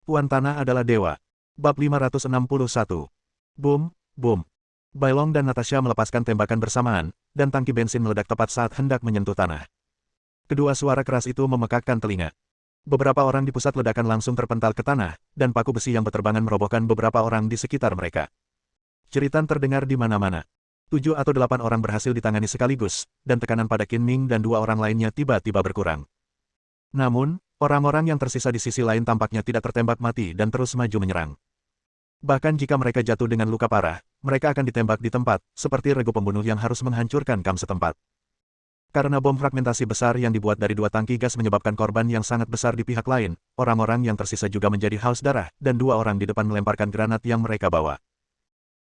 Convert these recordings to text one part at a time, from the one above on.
Tuan Tanah adalah dewa. Bab 561. Boom, boom. Bailong dan Natasha melepaskan tembakan bersamaan, dan tangki bensin meledak tepat saat hendak menyentuh tanah. Kedua suara keras itu memekakkan telinga. Beberapa orang di pusat ledakan langsung terpental ke tanah, dan paku besi yang berterbangan merobohkan beberapa orang di sekitar mereka. Jeritan terdengar di mana-mana. 7 atau 8 orang berhasil ditangani sekaligus, dan tekanan pada Qin Ming dan 2 orang lainnya tiba-tiba berkurang. Namun, orang-orang yang tersisa di sisi lain tampaknya tidak tertembak mati dan terus maju menyerang. Bahkan jika mereka jatuh dengan luka parah, mereka akan ditembak di tempat, seperti regu pembunuh yang harus menghancurkan kamp setempat. Karena bom fragmentasi besar yang dibuat dari 2 tangki gas menyebabkan korban yang sangat besar di pihak lain, orang-orang yang tersisa juga menjadi haus darah, dan 2 orang di depan melemparkan granat yang mereka bawa.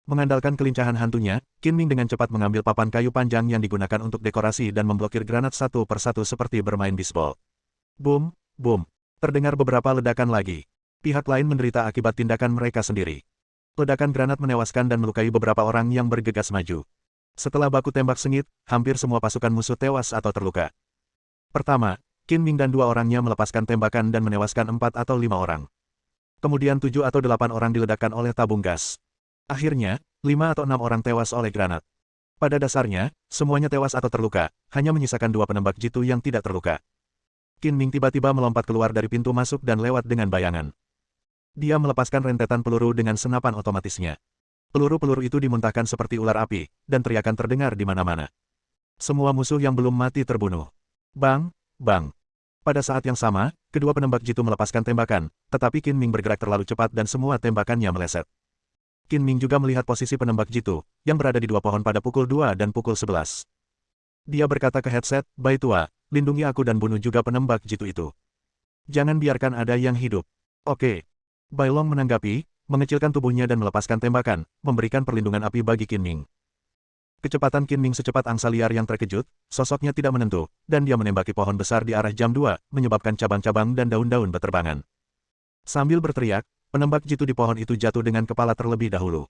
Mengandalkan kelincahan hantunya, Qin Ming dengan cepat mengambil papan kayu panjang yang digunakan untuk dekorasi dan memblokir granat satu persatu seperti bermain bisbol. Boom, boom. Terdengar beberapa ledakan lagi. Pihak lain menderita akibat tindakan mereka sendiri. Ledakan granat menewaskan dan melukai beberapa orang yang bergegas maju. Setelah baku tembak sengit, hampir semua pasukan musuh tewas atau terluka. Pertama, Qin Ming dan 2 orangnya melepaskan tembakan dan menewaskan 4 atau 5 orang. Kemudian 7 atau 8 orang diledakkan oleh tabung gas. Akhirnya, 5 atau 6 orang tewas oleh granat. Pada dasarnya, semuanya tewas atau terluka, hanya menyisakan 2 penembak jitu yang tidak terluka. Qin Ming tiba-tiba melompat keluar dari pintu masuk dan lewat dengan bayangan. Dia melepaskan rentetan peluru dengan senapan otomatisnya. Peluru-peluru itu dimuntahkan seperti ular api, dan teriakan terdengar di mana-mana. Semua musuh yang belum mati terbunuh. Bang, bang. Pada saat yang sama, kedua penembak jitu melepaskan tembakan, tetapi Qin Ming bergerak terlalu cepat dan semua tembakannya meleset. Qin Ming juga melihat posisi penembak jitu, yang berada di 2 pohon pada pukul 2 dan pukul 11. Dia berkata ke headset, "Bai tua, lindungi aku dan bunuh juga penembak jitu itu. Jangan biarkan ada yang hidup." "Oke." Bai Long menanggapi, mengecilkan tubuhnya dan melepaskan tembakan, memberikan perlindungan api bagi Qin Ming. Kecepatan Qin Ming secepat angsa liar yang terkejut, sosoknya tidak menentu, dan dia menembaki pohon besar di arah jam 2, menyebabkan cabang-cabang dan daun-daun berterbangan. Sambil berteriak, penembak jitu di pohon itu jatuh dengan kepala terlebih dahulu.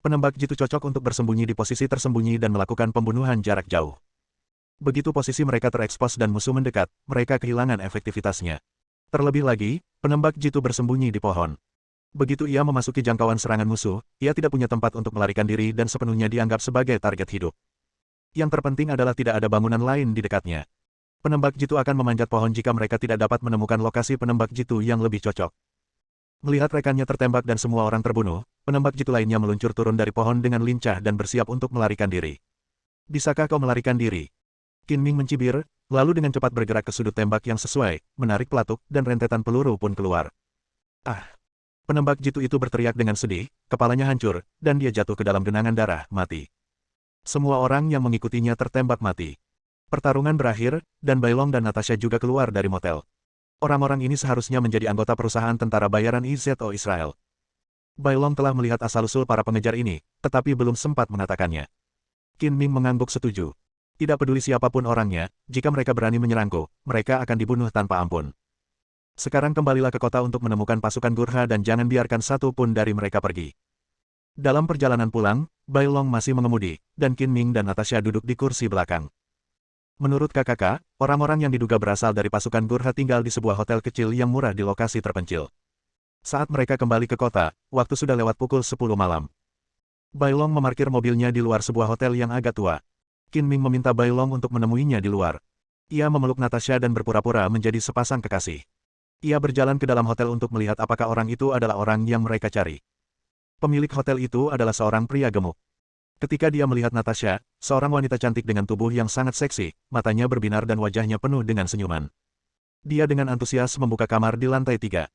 Penembak jitu cocok untuk bersembunyi di posisi tersembunyi dan melakukan pembunuhan jarak jauh. Begitu posisi mereka terekspos dan musuh mendekat, mereka kehilangan efektivitasnya. Terlebih lagi, penembak jitu bersembunyi di pohon. Begitu ia memasuki jangkauan serangan musuh, ia tidak punya tempat untuk melarikan diri dan sepenuhnya dianggap sebagai target hidup. Yang terpenting adalah tidak ada bangunan lain di dekatnya. Penembak jitu akan memanjat pohon jika mereka tidak dapat menemukan lokasi penembak jitu yang lebih cocok. Melihat rekannya tertembak dan semua orang terbunuh, penembak jitu lainnya meluncur turun dari pohon dengan lincah dan bersiap untuk melarikan diri. "Bisakah kau melarikan diri?" Qin Ming mencibir, lalu dengan cepat bergerak ke sudut tembak yang sesuai, menarik pelatuk, dan rentetan peluru pun keluar. "Ah!" Penembak jitu itu berteriak dengan sedih, kepalanya hancur, dan dia jatuh ke dalam genangan darah, mati. Semua orang yang mengikutinya tertembak mati. Pertarungan berakhir, dan Bai Long dan Natasha juga keluar dari motel. Orang-orang ini seharusnya menjadi anggota perusahaan tentara bayaran IZO Israel. Bai Long telah melihat asal-usul para pengejar ini, tetapi belum sempat mengatakannya. Qin Ming mengangguk setuju. Tidak peduli siapapun orangnya, jika mereka berani menyerangku, mereka akan dibunuh tanpa ampun. Sekarang kembalilah ke kota untuk menemukan pasukan Gurkha dan jangan biarkan satu pun dari mereka pergi. Dalam perjalanan pulang, Bai Long masih mengemudi, dan Qin Ming dan Natasha duduk di kursi belakang. Menurut KKK, orang-orang yang diduga berasal dari pasukan Gurkha tinggal di sebuah hotel kecil yang murah di lokasi terpencil. Saat mereka kembali ke kota, waktu sudah lewat pukul 10 malam. Bai Long memarkir mobilnya di luar sebuah hotel yang agak tua. Qin Ming meminta Bai Long untuk menemuinya di luar. Ia memeluk Natasha dan berpura-pura menjadi sepasang kekasih. Ia berjalan ke dalam hotel untuk melihat apakah orang itu adalah orang yang mereka cari. Pemilik hotel itu adalah seorang pria gemuk. Ketika dia melihat Natasha, seorang wanita cantik dengan tubuh yang sangat seksi, matanya berbinar dan wajahnya penuh dengan senyuman. Dia dengan antusias membuka kamar di lantai 3.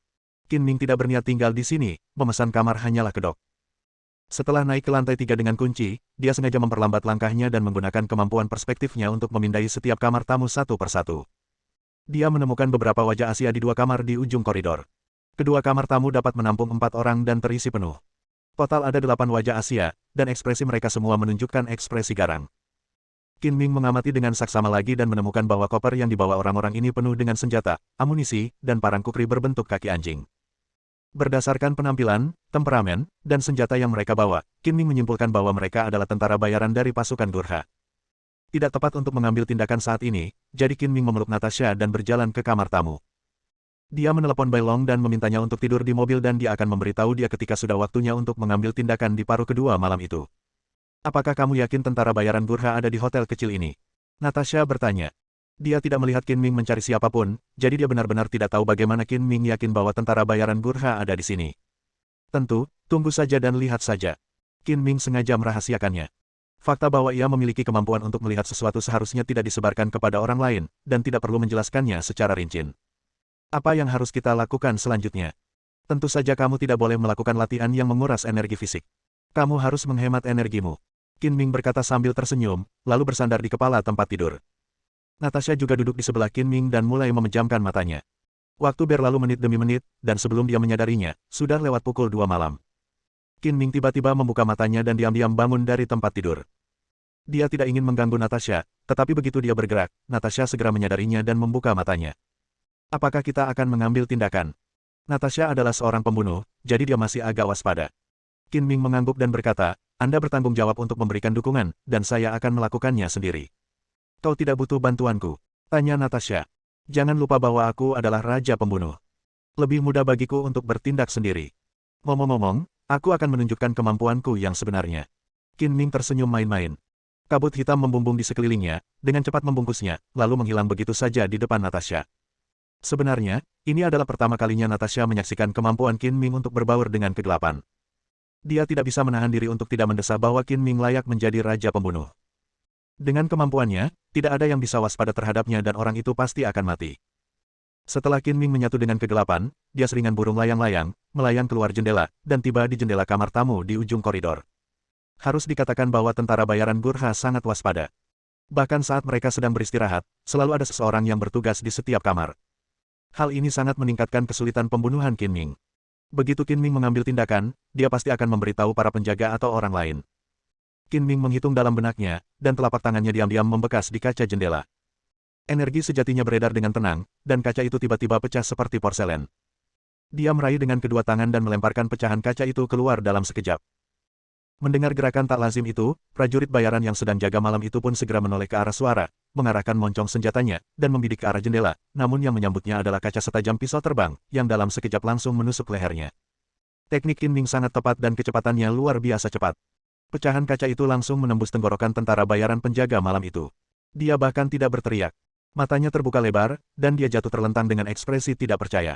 Qin Ming tidak berniat tinggal di sini, memesan kamar hanyalah kedok. Setelah naik ke lantai 3 dengan kunci, dia sengaja memperlambat langkahnya dan menggunakan kemampuan perspektifnya untuk memindai setiap kamar tamu satu persatu. Dia menemukan beberapa wajah Asia di 2 kamar di ujung koridor. Kedua kamar tamu dapat menampung 4 orang dan terisi penuh. Total ada 8 wajah Asia, dan ekspresi mereka semua menunjukkan ekspresi garang. Qin Ming mengamati dengan saksama lagi dan menemukan bahwa koper yang dibawa orang-orang ini penuh dengan senjata, amunisi, dan parang kukri berbentuk kaki anjing. Berdasarkan penampilan, temperamen, dan senjata yang mereka bawa, Qin Ming menyimpulkan bahwa mereka adalah tentara bayaran dari pasukan Gurkha. Tidak tepat untuk mengambil tindakan saat ini, jadi Qin Ming memeluk Natasha dan berjalan ke kamar tamu. Dia menelepon Bai Long dan memintanya untuk tidur di mobil dan dia akan memberitahu dia ketika sudah waktunya untuk mengambil tindakan di paruh kedua malam itu. Apakah kamu yakin tentara bayaran Gurkha ada di hotel kecil ini? Natasha bertanya. Dia tidak melihat Qin Ming mencari siapapun, jadi dia benar-benar tidak tahu bagaimana Qin Ming yakin bahwa tentara bayaran Gurkha ada di sini. Tentu, tunggu saja dan lihat saja. Qin Ming sengaja merahasiakannya. Fakta bahwa ia memiliki kemampuan untuk melihat sesuatu seharusnya tidak disebarkan kepada orang lain, dan tidak perlu menjelaskannya secara rinci. Apa yang harus kita lakukan selanjutnya? Tentu saja kamu tidak boleh melakukan latihan yang menguras energi fisik. Kamu harus menghemat energimu. Qin Ming berkata sambil tersenyum, lalu bersandar di kepala tempat tidur. Natasha juga duduk di sebelah Qin Ming dan mulai memejamkan matanya. Waktu berlalu menit demi menit, dan sebelum dia menyadarinya, sudah lewat pukul 2 malam. Qin Ming tiba-tiba membuka matanya dan diam-diam bangun dari tempat tidur. Dia tidak ingin mengganggu Natasha, tetapi begitu dia bergerak, Natasha segera menyadarinya dan membuka matanya. Apakah kita akan mengambil tindakan? Natasha adalah seorang pembunuh, jadi dia masih agak waspada. Qin Ming mengangguk dan berkata, Anda bertanggung jawab untuk memberikan dukungan, dan saya akan melakukannya sendiri. Kau tidak butuh bantuanku? Tanya Natasha. Jangan lupa bahwa aku adalah raja pembunuh. Lebih mudah bagiku untuk bertindak sendiri. Ngomong-ngomong, aku akan menunjukkan kemampuanku yang sebenarnya. Qin Ming tersenyum main-main. Kabut hitam membumbung di sekelilingnya, dengan cepat membungkusnya, lalu menghilang begitu saja di depan Natasha. Sebenarnya, ini adalah pertama kalinya Natasha menyaksikan kemampuan Qin Ming untuk berbaur dengan kegelapan. Dia tidak bisa menahan diri untuk tidak mendesak bahwa Qin Ming layak menjadi raja pembunuh. Dengan kemampuannya, tidak ada yang bisa waspada terhadapnya dan orang itu pasti akan mati. Setelah Qin Ming menyatu dengan kegelapan, dia seringan burung layang-layang, melayang keluar jendela, dan tiba di jendela kamar tamu di ujung koridor. Harus dikatakan bahwa tentara bayaran Gurkha sangat waspada. Bahkan saat mereka sedang beristirahat, selalu ada seseorang yang bertugas di setiap kamar. Hal ini sangat meningkatkan kesulitan pembunuhan Qin Ming. Begitu Qin Ming mengambil tindakan, dia pasti akan memberitahu para penjaga atau orang lain. Qin Ming menghitung dalam benaknya, dan telapak tangannya diam-diam membekas di kaca jendela. Energi sejatinya beredar dengan tenang, dan kaca itu tiba-tiba pecah seperti porselen. Dia meraih dengan kedua tangan dan melemparkan pecahan kaca itu keluar dalam sekejap. Mendengar gerakan tak lazim itu, prajurit bayaran yang sedang jaga malam itu pun segera menoleh ke arah suara, mengarahkan moncong senjatanya, dan membidik ke arah jendela, namun yang menyambutnya adalah kaca setajam pisau terbang, yang dalam sekejap langsung menusuk lehernya. Teknik Qin Ming sangat tepat dan kecepatannya luar biasa cepat. Pecahan kaca itu langsung menembus tenggorokan tentara bayaran penjaga malam itu. Dia bahkan tidak berteriak. Matanya terbuka lebar, dan dia jatuh terlentang dengan ekspresi tidak percaya.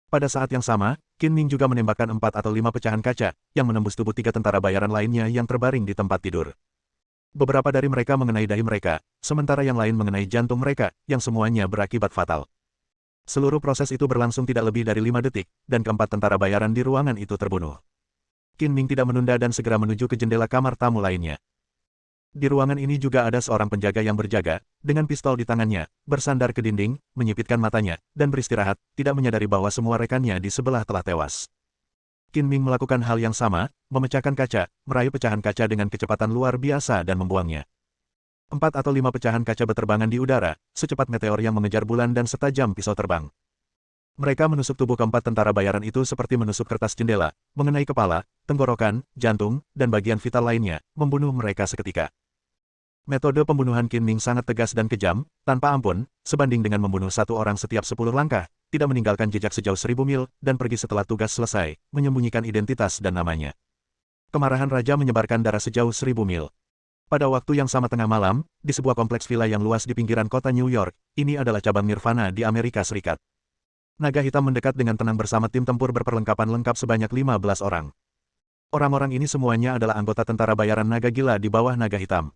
Pada saat yang sama, Qin Ming juga menembakkan 4 atau 5 pecahan kaca, yang menembus tubuh 3 tentara bayaran lainnya yang terbaring di tempat tidur. Beberapa dari mereka mengenai dahi mereka, sementara yang lain mengenai jantung mereka, yang semuanya berakibat fatal. Seluruh proses itu berlangsung tidak lebih dari 5 detik, dan keempat tentara bayaran di ruangan itu terbunuh. Qin Ming tidak menunda dan segera menuju ke jendela kamar tamu lainnya. Di ruangan ini juga ada seorang penjaga yang berjaga, dengan pistol di tangannya, bersandar ke dinding, menyipitkan matanya, dan beristirahat, tidak menyadari bahwa semua rekannya di sebelah telah tewas. Qin Ming melakukan hal yang sama, memecahkan kaca, meraih pecahan kaca dengan kecepatan luar biasa dan membuangnya. 4 atau 5 pecahan kaca berterbangan di udara, secepat meteor yang mengejar bulan dan setajam pisau terbang. Mereka menusuk tubuh keempat tentara bayaran itu seperti menusuk kertas jendela, mengenai kepala, tenggorokan, jantung, dan bagian vital lainnya, membunuh mereka seketika. Metode pembunuhan Qin Ming sangat tegas dan kejam, tanpa ampun, sebanding dengan membunuh satu orang setiap 10 langkah, tidak meninggalkan jejak sejauh 1000 mil, dan pergi setelah tugas selesai, menyembunyikan identitas dan namanya. Kemarahan raja menyebarkan darah sejauh 1000 mil. Pada waktu yang sama tengah malam, di sebuah kompleks villa yang luas di pinggiran kota New York, ini adalah cabang Nirvana di Amerika Serikat. Naga hitam mendekat dengan tenang bersama tim tempur berperlengkapan lengkap sebanyak 15 orang. Orang-orang ini semuanya adalah anggota tentara bayaran naga gila di bawah naga hitam.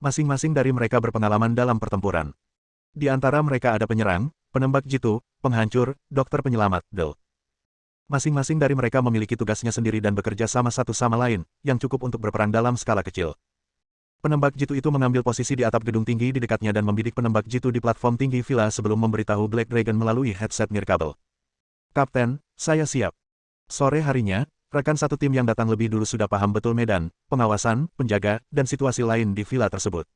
Masing-masing dari mereka berpengalaman dalam pertempuran. Di antara mereka ada penyerang, penembak jitu, penghancur, dokter penyelamat, Del. Masing-masing dari mereka memiliki tugasnya sendiri dan bekerja sama satu sama lain, yang cukup untuk berperang dalam skala kecil. Penembak jitu itu mengambil posisi di atap gedung tinggi di dekatnya dan membidik penembak jitu di platform tinggi villa sebelum memberitahu Black Dragon melalui headset nirkabel. Kapten, saya siap. Sore harinya, rekan satu tim yang datang lebih dulu sudah paham betul medan, pengawasan, penjaga, dan situasi lain di villa tersebut.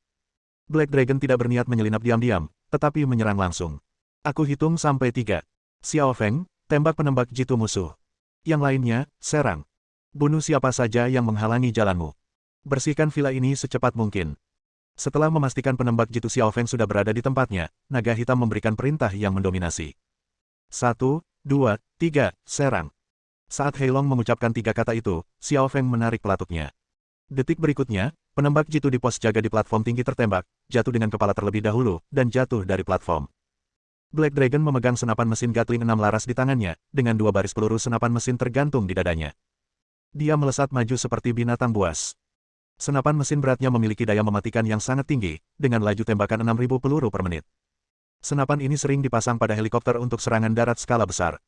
Black Dragon tidak berniat menyelinap diam-diam, tetapi menyerang langsung. Aku hitung sampai 3. Xiao Feng, tembak penembak jitu musuh. Yang lainnya, serang. Bunuh siapa saja yang menghalangi jalanmu. Bersihkan villa ini secepat mungkin. Setelah memastikan penembak jitu Xiao Feng sudah berada di tempatnya, naga hitam memberikan perintah yang mendominasi. 1, 2, 3, serang. Saat Heilong mengucapkan 3 kata itu, Xiao Feng menarik pelatuknya. Detik berikutnya, penembak jitu di pos jaga di platform tinggi tertembak, jatuh dengan kepala terlebih dahulu, dan jatuh dari platform. Black Dragon memegang senapan mesin Gatling 6 laras di tangannya, dengan 2 baris peluru senapan mesin tergantung di dadanya. Dia melesat maju seperti binatang buas. Senapan mesin beratnya memiliki daya mematikan yang sangat tinggi, dengan laju tembakan 6.000 peluru per menit. Senapan ini sering dipasang pada helikopter untuk serangan darat skala besar.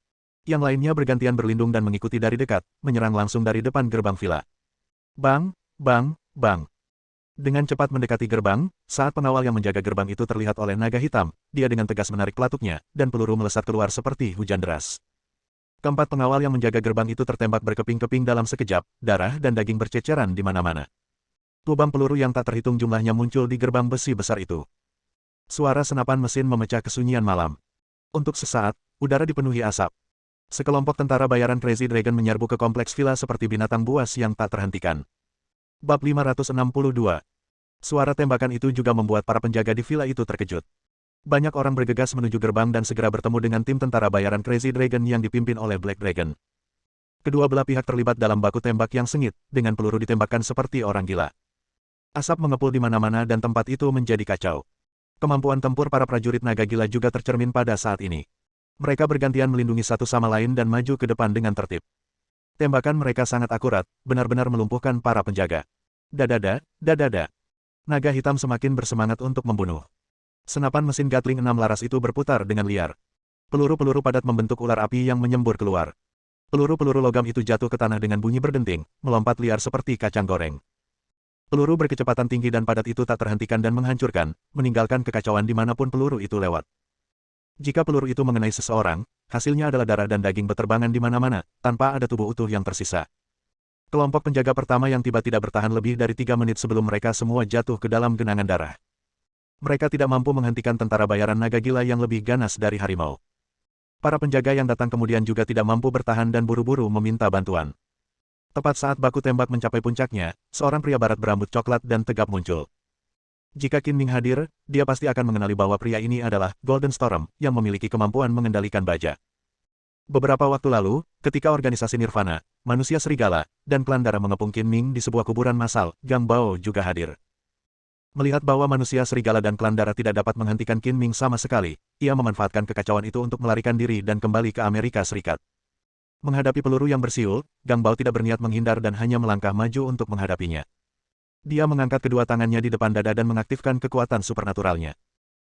Yang lainnya bergantian berlindung dan mengikuti dari dekat, menyerang langsung dari depan gerbang villa. Bang, bang, bang. Dengan cepat mendekati gerbang, saat pengawal yang menjaga gerbang itu terlihat oleh naga hitam, dia dengan tegas menarik pelatuknya, dan peluru melesat keluar seperti hujan deras. Keempat pengawal yang menjaga gerbang itu tertembak berkeping-keping dalam sekejap, darah dan daging berceceran di mana-mana. Lubang peluru yang tak terhitung jumlahnya muncul di gerbang besi besar itu. Suara senapan mesin memecah kesunyian malam. Untuk sesaat, udara dipenuhi asap. Sekelompok tentara bayaran Crazy Dragon menyerbu ke kompleks villa seperti binatang buas yang tak terhentikan. Bab 562. Suara tembakan itu juga membuat para penjaga di villa itu terkejut. Banyak orang bergegas menuju gerbang dan segera bertemu dengan tim tentara bayaran Crazy Dragon yang dipimpin oleh Black Dragon. Kedua belah pihak terlibat dalam baku tembak yang sengit, dengan peluru ditembakkan seperti orang gila. Asap mengepul di mana-mana dan tempat itu menjadi kacau. Kemampuan tempur para prajurit naga gila juga tercermin pada saat ini. Mereka bergantian melindungi satu sama lain dan maju ke depan dengan tertib. Tembakan mereka sangat akurat, benar-benar melumpuhkan para penjaga. Dadada, dadada. Naga hitam semakin bersemangat untuk membunuh. Senapan mesin Gatling 6 laras itu berputar dengan liar. Peluru-peluru padat membentuk ular api yang menyembur keluar. Peluru-peluru logam itu jatuh ke tanah dengan bunyi berdenting, melompat liar seperti kacang goreng. Peluru berkecepatan tinggi dan padat itu tak terhentikan dan menghancurkan, meninggalkan kekacauan dimanapun peluru itu lewat. Jika peluru itu mengenai seseorang, hasilnya adalah darah dan daging beterbangan di mana-mana, tanpa ada tubuh utuh yang tersisa. Kelompok penjaga pertama yang tiba tidak bertahan lebih dari 3 menit sebelum mereka semua jatuh ke dalam genangan darah. Mereka tidak mampu menghentikan tentara bayaran naga gila yang lebih ganas dari harimau. Para penjaga yang datang kemudian juga tidak mampu bertahan dan buru-buru meminta bantuan. Tepat saat baku tembak mencapai puncaknya, seorang pria barat berambut coklat dan tegap muncul. Jika Qin Ming hadir, dia pasti akan mengenali bahwa pria ini adalah Golden Storm, yang memiliki kemampuan mengendalikan baja. Beberapa waktu lalu, ketika organisasi Nirvana, manusia serigala, dan klan darah mengepung Qin Ming di sebuah kuburan massal, Gang Bao juga hadir. Melihat bahwa manusia serigala dan klan darah tidak dapat menghentikan Qin Ming sama sekali, ia memanfaatkan kekacauan itu untuk melarikan diri dan kembali ke Amerika Serikat. Menghadapi peluru yang bersiul, Gang Bao tidak berniat menghindar dan hanya melangkah maju untuk menghadapinya. Dia mengangkat kedua tangannya di depan dada dan mengaktifkan kekuatan supernaturalnya.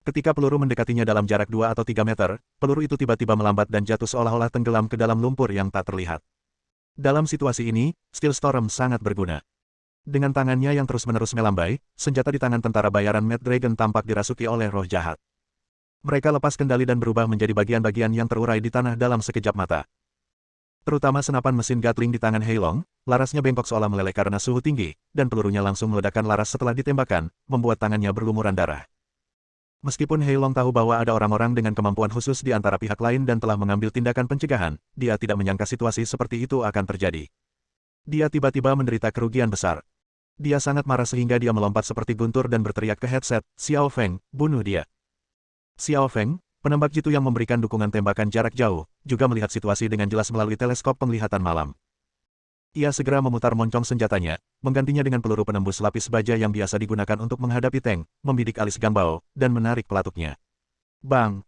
Ketika peluru mendekatinya dalam jarak 2 atau 3 meter, peluru itu tiba-tiba melambat dan jatuh seolah-olah tenggelam ke dalam lumpur yang tak terlihat. Dalam situasi ini, Steel Storm sangat berguna. Dengan tangannya yang terus-menerus melambai, senjata di tangan tentara bayaran Mad Dragon tampak dirasuki oleh roh jahat. Mereka lepas kendali dan berubah menjadi bagian-bagian yang terurai di tanah dalam sekejap mata. Terutama senapan mesin Gatling di tangan Heilong, larasnya bengkok seolah meleleh karena suhu tinggi, dan pelurunya langsung meledakkan laras setelah ditembakkan, membuat tangannya berlumuran darah. Meskipun Heilong tahu bahwa ada orang-orang dengan kemampuan khusus di antara pihak lain dan telah mengambil tindakan pencegahan, dia tidak menyangka situasi seperti itu akan terjadi. Dia tiba-tiba menderita kerugian besar. Dia sangat marah sehingga dia melompat seperti guntur dan berteriak ke headset, "Xiao Feng, bunuh dia." Xiao Feng, penembak jitu yang memberikan dukungan tembakan jarak jauh, juga melihat situasi dengan jelas melalui teleskop penglihatan malam. Ia segera memutar moncong senjatanya, menggantinya dengan peluru penembus lapis baja yang biasa digunakan untuk menghadapi tank, membidik alis Gang Bao, dan menarik pelatuknya. Bang!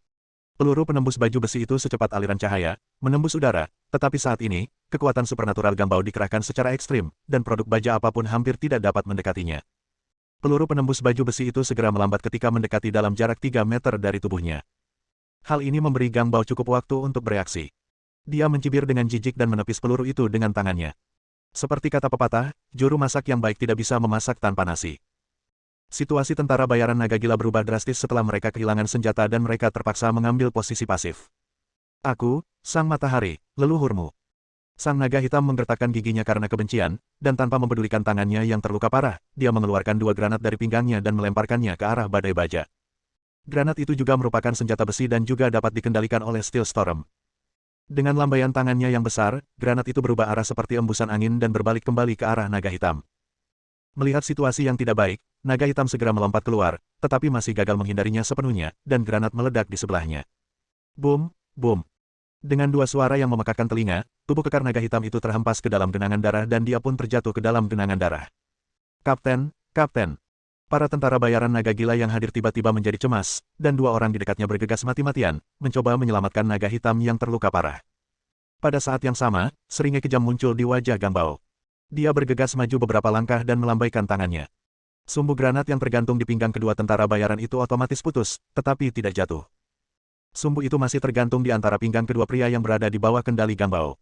Peluru penembus baju besi itu secepat aliran cahaya, menembus udara, tetapi saat ini, kekuatan supernatural Gang Bao dikerahkan secara ekstrim, dan produk baja apapun hampir tidak dapat mendekatinya. Peluru penembus baju besi itu segera melambat ketika mendekati dalam jarak 3 meter dari tubuhnya. Hal ini memberi Gang Bao cukup waktu untuk bereaksi. Dia mencibir dengan jijik dan menepis peluru itu dengan tangannya. Seperti kata pepatah, juru masak yang baik tidak bisa memasak tanpa nasi. Situasi tentara bayaran naga gila berubah drastis setelah mereka kehilangan senjata dan mereka terpaksa mengambil posisi pasif. Aku, sang matahari, leluhurmu. Sang naga hitam menggertakkan giginya karena kebencian, dan tanpa mempedulikan tangannya yang terluka parah, dia mengeluarkan 2 granat dari pinggangnya dan melemparkannya ke arah badai baja. Granat itu juga merupakan senjata besi dan juga dapat dikendalikan oleh Steel Storm. Dengan lambaian tangannya yang besar, granat itu berubah arah seperti embusan angin dan berbalik kembali ke arah naga hitam. Melihat situasi yang tidak baik, naga hitam segera melompat keluar, tetapi masih gagal menghindarinya sepenuhnya, dan granat meledak di sebelahnya. Boom, boom. Dengan dua suara yang memekakkan telinga, tubuh kekar naga hitam itu terhempas ke dalam genangan darah dan dia pun terjatuh ke dalam genangan darah. Kapten, Kapten. Para tentara bayaran naga gila yang hadir tiba-tiba menjadi cemas, dan dua orang di dekatnya bergegas mati-matian, mencoba menyelamatkan naga hitam yang terluka parah. Pada saat yang sama, seringai kejam muncul di wajah Gangbao. Dia bergegas maju beberapa langkah dan melambaikan tangannya. Sumbu granat yang tergantung di pinggang kedua tentara bayaran itu otomatis putus, tetapi tidak jatuh. Sumbu itu masih tergantung di antara pinggang kedua pria yang berada di bawah kendali Gangbao.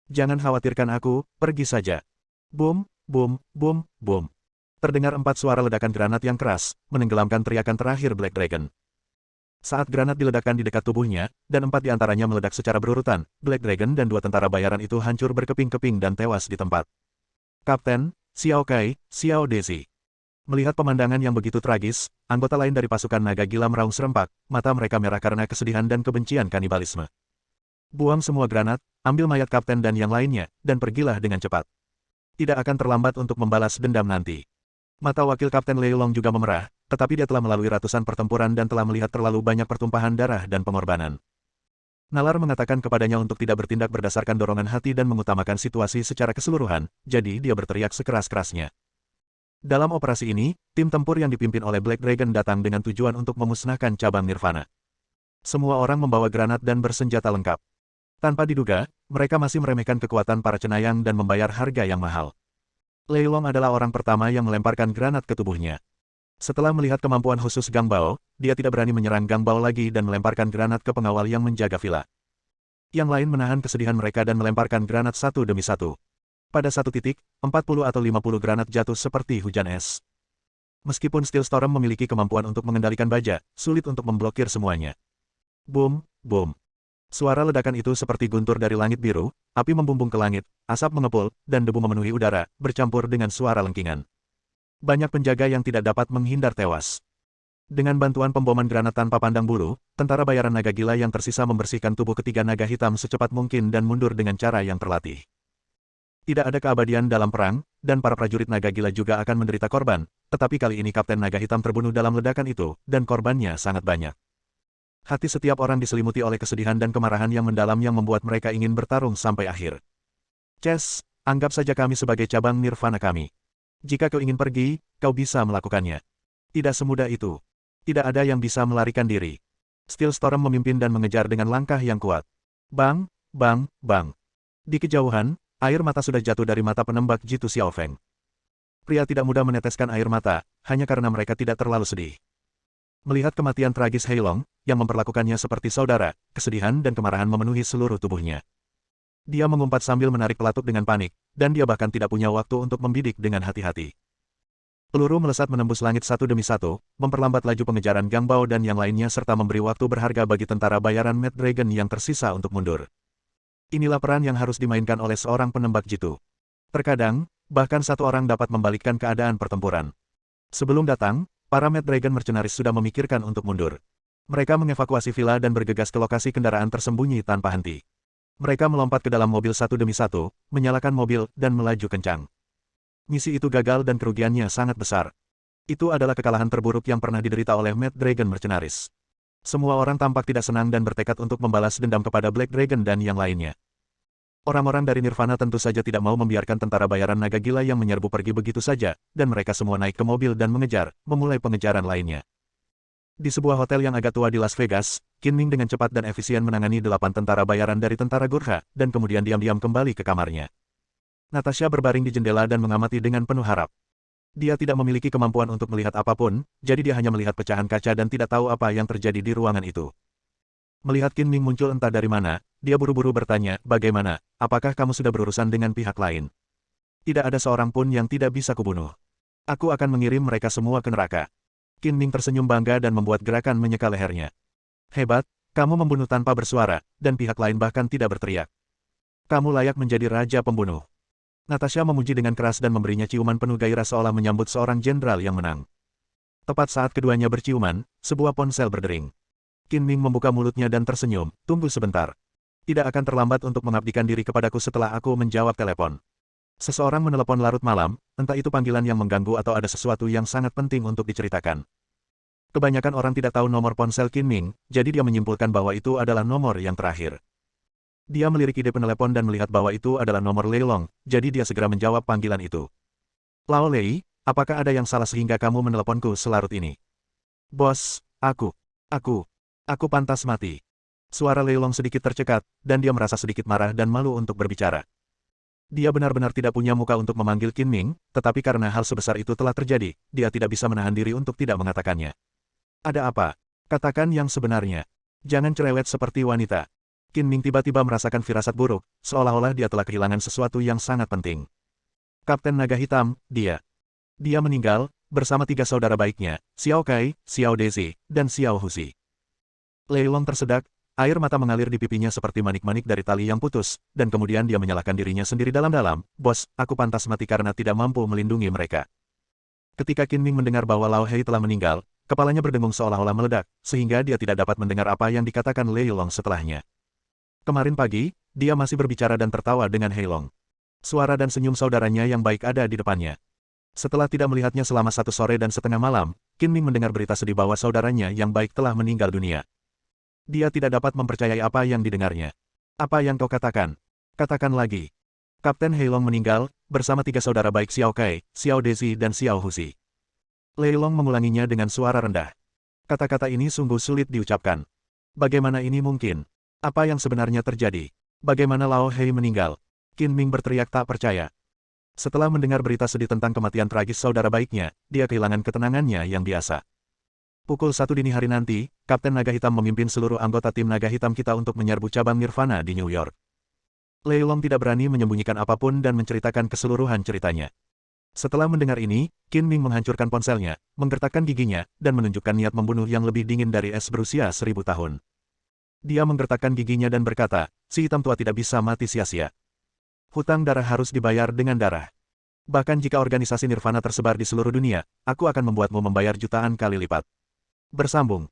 Jangan khawatirkan aku, pergi saja. Boom, boom, boom, boom. Terdengar 4 suara ledakan granat yang keras, menenggelamkan teriakan terakhir Black Dragon. Saat granat diledakkan di dekat tubuhnya, dan 4 di antaranya meledak secara berurutan, Black Dragon dan 2 tentara bayaran itu hancur berkeping-keping dan tewas di tempat. Kapten, Xiao Kai, Xiao Dezi. Melihat pemandangan yang begitu tragis, anggota lain dari pasukan naga gila meraung serempak, mata mereka merah karena kesedihan dan kebencian kanibalisme. Buang semua granat, ambil mayat kapten dan yang lainnya, dan pergilah dengan cepat. Tidak akan terlambat untuk membalas dendam nanti. Mata wakil Kapten Lei Long juga memerah, tetapi dia telah melalui ratusan pertempuran dan telah melihat terlalu banyak pertumpahan darah dan pengorbanan. Nalar mengatakan kepadanya untuk tidak bertindak berdasarkan dorongan hati dan mengutamakan situasi secara keseluruhan, jadi dia berteriak sekeras-kerasnya. Dalam operasi ini, tim tempur yang dipimpin oleh Black Dragon datang dengan tujuan untuk memusnahkan cabang Nirvana. Semua orang membawa granat dan bersenjata lengkap. Tanpa diduga, mereka masih meremehkan kekuatan para cenayang dan membayar harga yang mahal. Lei Long adalah orang pertama yang melemparkan granat ke tubuhnya. Setelah melihat kemampuan khusus Gangbao, dia tidak berani menyerang Gangbao lagi dan melemparkan granat ke pengawal yang menjaga villa. Yang lain menahan kesedihan mereka dan melemparkan granat satu demi satu. Pada satu titik, 40 atau 50 granat jatuh seperti hujan es. Meskipun Steel Storm memiliki kemampuan untuk mengendalikan baja, sulit untuk memblokir semuanya. Boom, boom. Suara ledakan itu seperti guntur dari langit biru, api membumbung ke langit, asap mengepul, dan debu memenuhi udara, bercampur dengan suara lengkingan. Banyak penjaga yang tidak dapat menghindar tewas. Dengan bantuan pemboman granat tanpa pandang bulu, tentara bayaran naga gila yang tersisa membersihkan tubuh ketiga naga hitam secepat mungkin dan mundur dengan cara yang terlatih. Tidak ada keabadian dalam perang, dan para prajurit naga gila juga akan menderita korban, tetapi kali ini Kapten Naga Hitam terbunuh dalam ledakan itu, dan korbannya sangat banyak. Hati setiap orang diselimuti oleh kesedihan dan kemarahan yang mendalam yang membuat mereka ingin bertarung sampai akhir. Ces, anggap saja kami sebagai cabang Nirvana kami. Jika kau ingin pergi, kau bisa melakukannya. Tidak semudah itu. Tidak ada yang bisa melarikan diri. Steel Storm memimpin dan mengejar dengan langkah yang kuat. Bang, bang, bang. Di kejauhan, air mata sudah jatuh dari mata penembak Jitu Xiaofeng. Pria tidak mudah meneteskan air mata, hanya karena mereka tidak terlalu sedih. Melihat kematian tragis Heilong, yang memperlakukannya seperti saudara, kesedihan dan kemarahan memenuhi seluruh tubuhnya. Dia mengumpat sambil menarik pelatuk dengan panik, dan dia bahkan tidak punya waktu untuk membidik dengan hati-hati. Peluru melesat menembus langit satu demi satu, memperlambat laju pengejaran Gangbao dan yang lainnya serta memberi waktu berharga bagi tentara bayaran Mad Dragon yang tersisa untuk mundur. Inilah peran yang harus dimainkan oleh seorang penembak jitu. Terkadang, bahkan satu orang dapat membalikkan keadaan pertempuran. Sebelum datang, para Mad Dragon mercenaris sudah memikirkan untuk mundur. Mereka mengevakuasi villa dan bergegas ke lokasi kendaraan tersembunyi tanpa henti. Mereka melompat ke dalam mobil satu demi satu, menyalakan mobil, dan melaju kencang. Misi itu gagal dan kerugiannya sangat besar. Itu adalah kekalahan terburuk yang pernah diderita oleh Mad Dragon mercenaris. Semua orang tampak tidak senang dan bertekad untuk membalas dendam kepada Black Dragon dan yang lainnya. Orang-orang dari Nirvana tentu saja tidak mau membiarkan tentara bayaran naga gila yang menyerbu pergi begitu saja, dan mereka semua naik ke mobil dan mengejar, memulai pengejaran lainnya. Di sebuah hotel yang agak tua di Las Vegas, Qin Ming dengan cepat dan efisien menangani 8 tentara bayaran dari tentara Gurkha, dan kemudian diam-diam kembali ke kamarnya. Natasha berbaring di jendela dan mengamati dengan penuh harap. Dia tidak memiliki kemampuan untuk melihat apapun, jadi dia hanya melihat pecahan kaca dan tidak tahu apa yang terjadi di ruangan itu. Melihat Qin Ming muncul entah dari mana, dia buru-buru bertanya, "Bagaimana? Apakah kamu sudah berurusan dengan pihak lain?" "Tidak ada seorang pun yang tidak bisa kubunuh. Aku akan mengirim mereka semua ke neraka." Qin Ming tersenyum bangga dan membuat gerakan menyeka lehernya. "Hebat, kamu membunuh tanpa bersuara, dan pihak lain bahkan tidak berteriak. Kamu layak menjadi raja pembunuh." Natasha memuji dengan keras dan memberinya ciuman penuh gairah seolah menyambut seorang jenderal yang menang. Tepat saat keduanya berciuman, sebuah ponsel berdering. Qin Ming membuka mulutnya dan tersenyum, "Tunggu sebentar. Tidak akan terlambat untuk mengabdikan diri kepadaku setelah aku menjawab telepon." Seseorang menelepon larut malam, entah itu panggilan yang mengganggu atau ada sesuatu yang sangat penting untuk diceritakan. Kebanyakan orang tidak tahu nomor ponsel Qin Ming, jadi dia menyimpulkan bahwa itu adalah nomor yang terakhir. Dia melirik ide penelepon dan melihat bahwa itu adalah nomor Lei Long, jadi dia segera menjawab panggilan itu. Lao Lei, apakah ada yang salah sehingga kamu meneleponku selarut ini? Bos, aku pantas mati. Suara Lei Long sedikit tercekat, dan dia merasa sedikit marah dan malu untuk berbicara. Dia benar-benar tidak punya muka untuk memanggil Qin Ming, tetapi karena hal sebesar itu telah terjadi, dia tidak bisa menahan diri untuk tidak mengatakannya. Ada apa? Katakan yang sebenarnya. Jangan cerewet seperti wanita. Qin Ming tiba-tiba merasakan firasat buruk, seolah-olah dia telah kehilangan sesuatu yang sangat penting. Kapten Naga Hitam, dia meninggal, bersama 3 saudara baiknya, Xiao Kai, Xiao Dezi, dan Xiao Husi. Lei Long tersedak, air mata mengalir di pipinya seperti manik-manik dari tali yang putus, dan kemudian dia menyalahkan dirinya sendiri dalam-dalam, bos, aku pantas mati karena tidak mampu melindungi mereka. Ketika Qin Ming mendengar bahwa Lao Hei telah meninggal, kepalanya berdengung seolah-olah meledak, sehingga dia tidak dapat mendengar apa yang dikatakan Lei Long setelahnya. Kemarin pagi, dia masih berbicara dan tertawa dengan Hei Long. Suara dan senyum saudaranya yang baik ada di depannya. Setelah tidak melihatnya selama 1 sore dan setengah malam, Qin Ming mendengar berita sedih bahwa saudaranya yang baik telah meninggal dunia. Dia tidak dapat mempercayai apa yang didengarnya. Apa yang kau katakan? Katakan lagi. Kapten Hei Long meninggal, bersama 3 saudara baik Xiao Kai, Xiao Dezi dan Xiao Husi. Lei Long mengulanginya dengan suara rendah. Kata-kata ini sungguh sulit diucapkan. Bagaimana ini mungkin? Apa yang sebenarnya terjadi? Bagaimana Lao Hei meninggal? Qin Ming berteriak tak percaya. Setelah mendengar berita sedih tentang kematian tragis saudara baiknya, dia kehilangan ketenangannya yang biasa. Pukul 1 dini hari nanti, Kapten Naga Hitam memimpin seluruh anggota tim Naga Hitam kita untuk menyerbu cabang Nirvana di New York. Lei Long tidak berani menyembunyikan apapun dan menceritakan keseluruhan ceritanya. Setelah mendengar ini, Qin Ming menghancurkan ponselnya, menggertakkan giginya, dan menunjukkan niat membunuh yang lebih dingin dari es berusia 1000 tahun. Dia menggertakkan giginya dan berkata, si hitam tua tidak bisa mati sia-sia. Hutang darah harus dibayar dengan darah. Bahkan jika organisasi Nirvana tersebar di seluruh dunia, aku akan membuatmu membayar jutaan kali lipat. Bersambung.